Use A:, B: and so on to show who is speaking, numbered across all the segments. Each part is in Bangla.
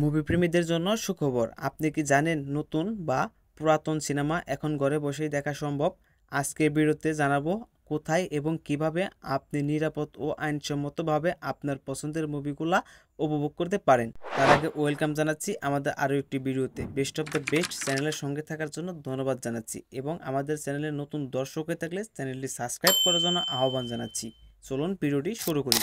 A: মুভি প্রেমীদের জন্য সুখবর। আপনি কি জানেন নতুন বা পুরাতন সিনেমা এখন ঘরে বসেই দেখা সম্ভব? আজকের ভিডিওতে জানাবো কোথায় এবং কিভাবে আপনি নিরাপদ ও আইনসম্মতভাবে আপনার পছন্দের মুভিগুলা উপভোগ করতে পারেন। তার আগে ওয়েলকাম জানাচ্ছি আমাদের আরও একটি ভিডিওতে। বেস্ট অফ দ্য বেস্ট চ্যানেলের সঙ্গে থাকার জন্য ধন্যবাদ জানাচ্ছি এবং আমাদের চ্যানেলের নতুন দর্শক হয়ে থাকলে চ্যানেলটি সাবস্ক্রাইব করার জন্য আহ্বান জানাচ্ছি। চলুন ভিডিওটি শুরু করি।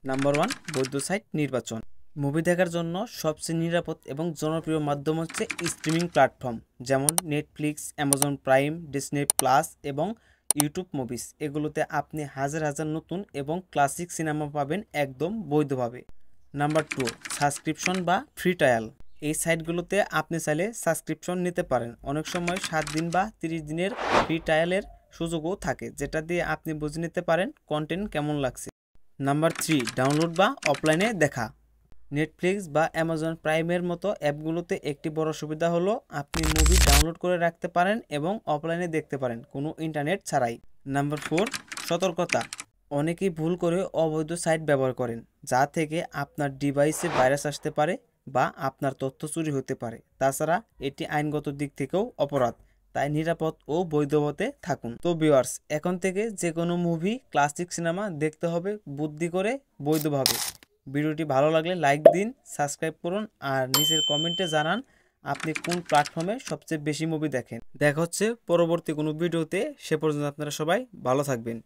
A: নাম্বার 1, বৈধ সাইট নির্বাচন। মুভি দেখার জন্য সবচেয়ে নিরাপদ এবং জনপ্রিয় মাধ্যম হচ্ছে স্ট্রিমিং প্ল্যাটফর্ম, যেমন Netflix, Amazon prime, Disney plus এবং ইউটিউব মুভিস। এগুলোতে আপনি হাজার হাজার নতুন এবং ক্লাসিক সিনেমা পাবেন একদম বৈধভাবে। নাম্বার 2, সাবস্ক্রিপশন বা ফ্রি ট্রায়াল। এই সাইটগুলোতে আপনি চাইলে সাবস্ক্রিপশন নিতে পারেন। অনেক সময় 7 দিন বা 30 দিনের ফ্রি ট্রায়ালের সুযোগও থাকে, যেটা দিয়ে আপনি বুঝে নিতে পারেন কন্টেন্ট কেমন লাগছে। নাম্বার 3, ডাউনলোড বা অফলাইনে দেখা। নেটফ্লিক্স বা অ্যামাজন প্রাইমের মতো অ্যাপগুলোতে একটি বড় সুবিধা হলো আপনি মুভি ডাউনলোড করে রাখতে পারেন এবং অফলাইনে দেখতে পারেন কোনো ইন্টারনেট ছাড়াই। নাম্বার 4, সতর্কতা। অনেকেই ভুল করে অবৈধ সাইট ব্যবহার করেন, যা থেকে আপনার ডিভাইসে ভাইরাস আসতে পারে বা আপনার তথ্য চুরি হতে পারে। তাছাড়া এটি আইনগত দিক থেকেও অপরাধ, তাই নিরাপদ ও বৈধ হতে থাকুন। তো ভিউয়ার্স, এখন থেকে যে কোনো মুভি, ক্লাসিক সিনেমা দেখতে হবে বুদ্ধি করে, বৈধভাবে। ভিডিওটি ভালো লাগলে লাইক দিন, সাবস্ক্রাইব করুন আর নিচের কমেন্টে জানান আপনি কোন প্ল্যাটফর্মে সবচেয়ে বেশি মুভি দেখেন। দেখা হচ্ছে পরবর্তী কোনো ভিডিওতে। সে পর্যন্ত আপনারা সবাই ভালো থাকবেন।